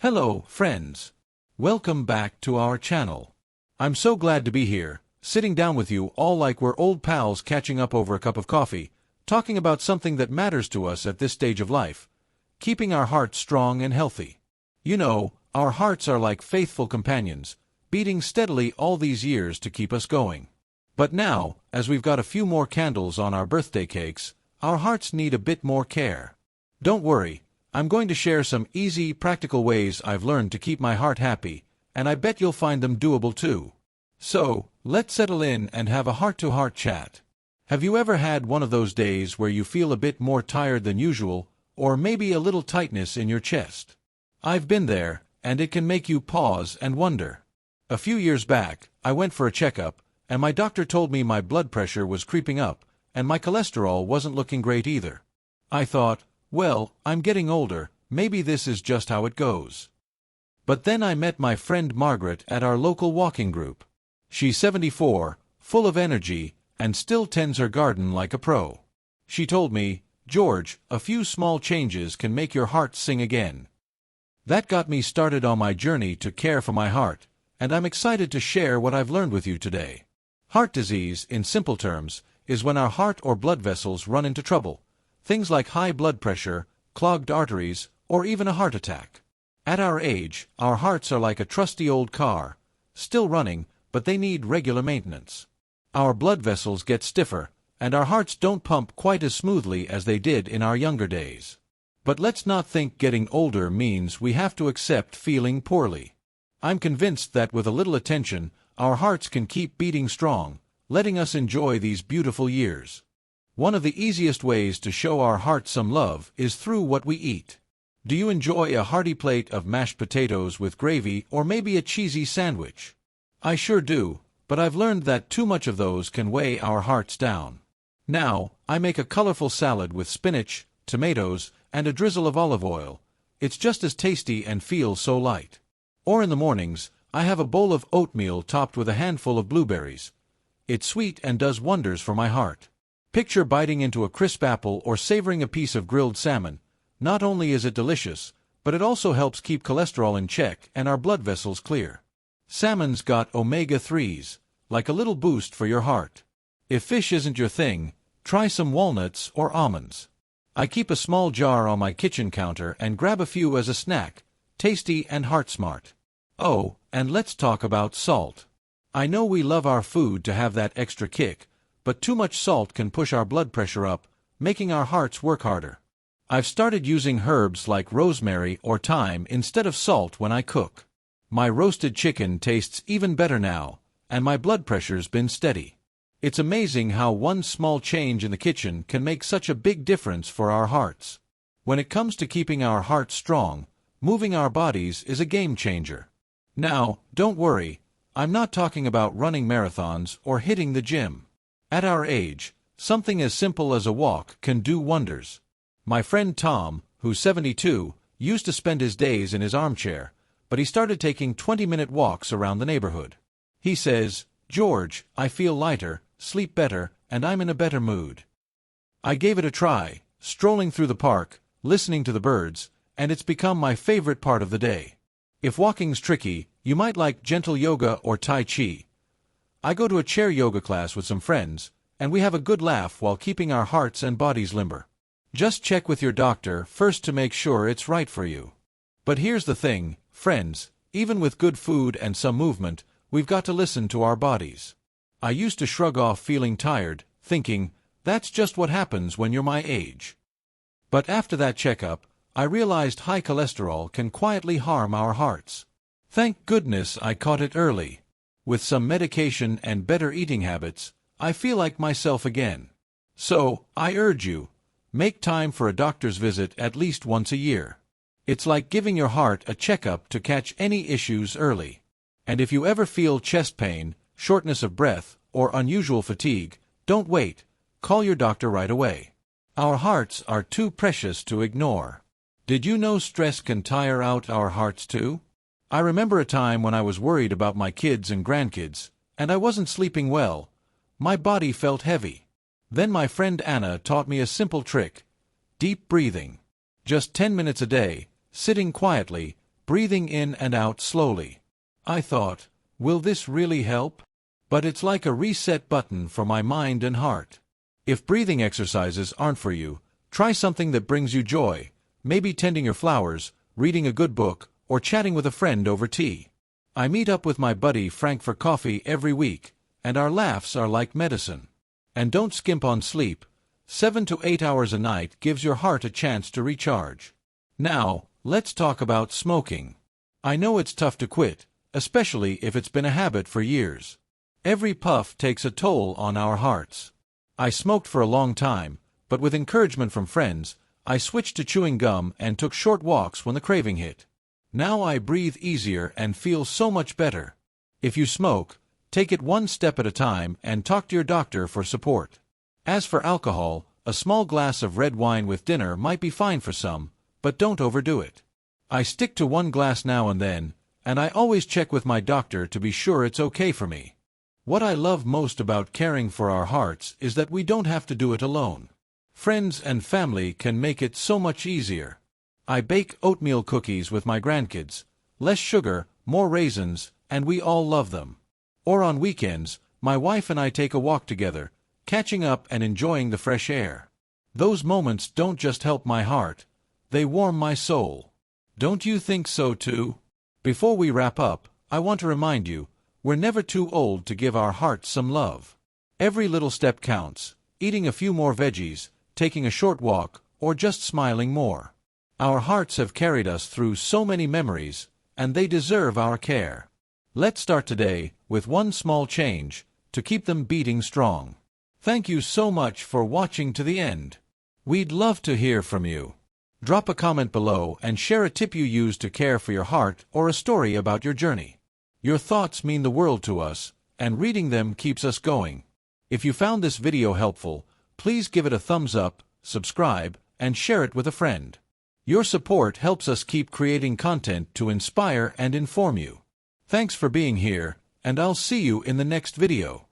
Hello, friends. Welcome back to our channel. I'm so glad to be here, sitting down with you all like we're old pals catching up over a cup of coffee, talking about something that matters to us at this stage of life, keeping our hearts strong and healthy. You know, our hearts are like faithful companions, beating steadily all these years to keep us going. But now, as we've got a few more candles on our birthday cakes, our hearts need a bit more care. Don't worry. I'm going to share some easy, practical ways I've learned to keep my heart happy, and I bet you'll find them doable too. So, let's settle in and have a heart-to-heart chat. Have you ever had one of those days where you feel a bit more tired than usual, or maybe a little tightness in your chest? I've been there, and it can make you pause and wonder. A few years back, I went for a checkup, and my doctor told me my blood pressure was creeping up, and my cholesterol wasn't looking great either. I thought, well, I'm getting older, maybe this is just how it goes. But then I met my friend Margaret at our local walking group. She's 74, full of energy, and still tends her garden like a pro. She told me, "George, a few small changes can make your heart sing again." That got me started on my journey to care for my heart, and I'm excited to share what I've learned with you today. Heart disease, in simple terms, is when our heart or blood vessels run into trouble. Things like high blood pressure, clogged arteries, or even a heart attack. At our age, our hearts are like a trusty old car, still running, but they need regular maintenance. Our blood vessels get stiffer, and our hearts don't pump quite as smoothly as they did in our younger days. But let's not think getting older means we have to accept feeling poorly. I'm convinced that with a little attention, our hearts can keep beating strong, letting us enjoy these beautiful years. One of the easiest ways to show our heart some love is through what we eat. Do you enjoy a hearty plate of mashed potatoes with gravy or maybe a cheesy sandwich? I sure do, but I've learned that too much of those can weigh our hearts down. Now, I make a colorful salad with spinach, tomatoes, and a drizzle of olive oil. It's just as tasty and feels so light. Or in the mornings, I have a bowl of oatmeal topped with a handful of blueberries. It's sweet and does wonders for my heart. Picture biting into a crisp apple or savoring a piece of grilled salmon. Not only is it delicious, but it also helps keep cholesterol in check and our blood vessels clear. Salmon's got omega-3s, like a little boost for your heart. If fish isn't your thing, try some walnuts or almonds. I keep a small jar on my kitchen counter and grab a few as a snack, tasty and heart-smart. Oh, and let's talk about salt. I know we love our food to have that extra kick, but too much salt can push our blood pressure up, making our hearts work harder. I've started using herbs like rosemary or thyme instead of salt when I cook. My roasted chicken tastes even better now, and my blood pressure's been steady. It's amazing how one small change in the kitchen can make such a big difference for our hearts. When it comes to keeping our hearts strong, moving our bodies is a game changer. Now, don't worry, I'm not talking about running marathons or hitting the gym. At our age, something as simple as a walk can do wonders. My friend Tom, who's 72, used to spend his days in his armchair, but he started taking 20-minute walks around the neighborhood. He says, "George, I feel lighter, sleep better, and I'm in a better mood." I gave it a try, strolling through the park, listening to the birds, and it's become my favorite part of the day. If walking's tricky, you might like gentle yoga or Tai Chi. I go to a chair yoga class with some friends, and we have a good laugh while keeping our hearts and bodies limber. Just check with your doctor first to make sure it's right for you. But here's the thing, friends, even with good food and some movement, we've got to listen to our bodies. I used to shrug off feeling tired, thinking, that's just what happens when you're my age. But after that checkup, I realized high cholesterol can quietly harm our hearts. Thank goodness I caught it early. With some medication and better eating habits, I feel like myself again. So, I urge you, make time for a doctor's visit at least once a year. It's like giving your heart a checkup to catch any issues early. And if you ever feel chest pain, shortness of breath, or unusual fatigue, don't wait, call your doctor right away. Our hearts are too precious to ignore. Did you know stress can tire out our hearts too? I remember a time when I was worried about my kids and grandkids, and I wasn't sleeping well. My body felt heavy. Then my friend Anna taught me a simple trick: deep breathing. Just 10 minutes a day, sitting quietly, breathing in and out slowly. I thought, will this really help? But it's like a reset button for my mind and heart. If breathing exercises aren't for you, try something that brings you joy, maybe tending your flowers, reading a good book, or chatting with a friend over tea. I meet up with my buddy Frank for coffee every week, and our laughs are like medicine. And don't skimp on sleep. 7 to 8 hours a night gives your heart a chance to recharge. Now, let's talk about smoking. I know it's tough to quit, especially if it's been a habit for years. Every puff takes a toll on our hearts. I smoked for a long time, but with encouragement from friends, I switched to chewing gum and took short walks when the craving hit. Now I breathe easier and feel so much better. If you smoke, take it one step at a time and talk to your doctor for support. As for alcohol, a small glass of red wine with dinner might be fine for some, but don't overdo it. I stick to one glass now and then, and I always check with my doctor to be sure it's okay for me. What I love most about caring for our hearts is that we don't have to do it alone. Friends and family can make it so much easier. I bake oatmeal cookies with my grandkids, less sugar, more raisins, and we all love them. Or on weekends, my wife and I take a walk together, catching up and enjoying the fresh air. Those moments don't just help my heart, they warm my soul. Don't you think so too? Before we wrap up, I want to remind you, we're never too old to give our hearts some love. Every little step counts, eating a few more veggies, taking a short walk, or just smiling more. Our hearts have carried us through so many memories, and they deserve our care. Let's start today with one small change to keep them beating strong. Thank you so much for watching to the end. We'd love to hear from you. Drop a comment below and share a tip you use to care for your heart or a story about your journey. Your thoughts mean the world to us, and reading them keeps us going. If you found this video helpful, please give it a thumbs up, subscribe, and share it with a friend. Your support helps us keep creating content to inspire and inform you. Thanks for being here, and I'll see you in the next video.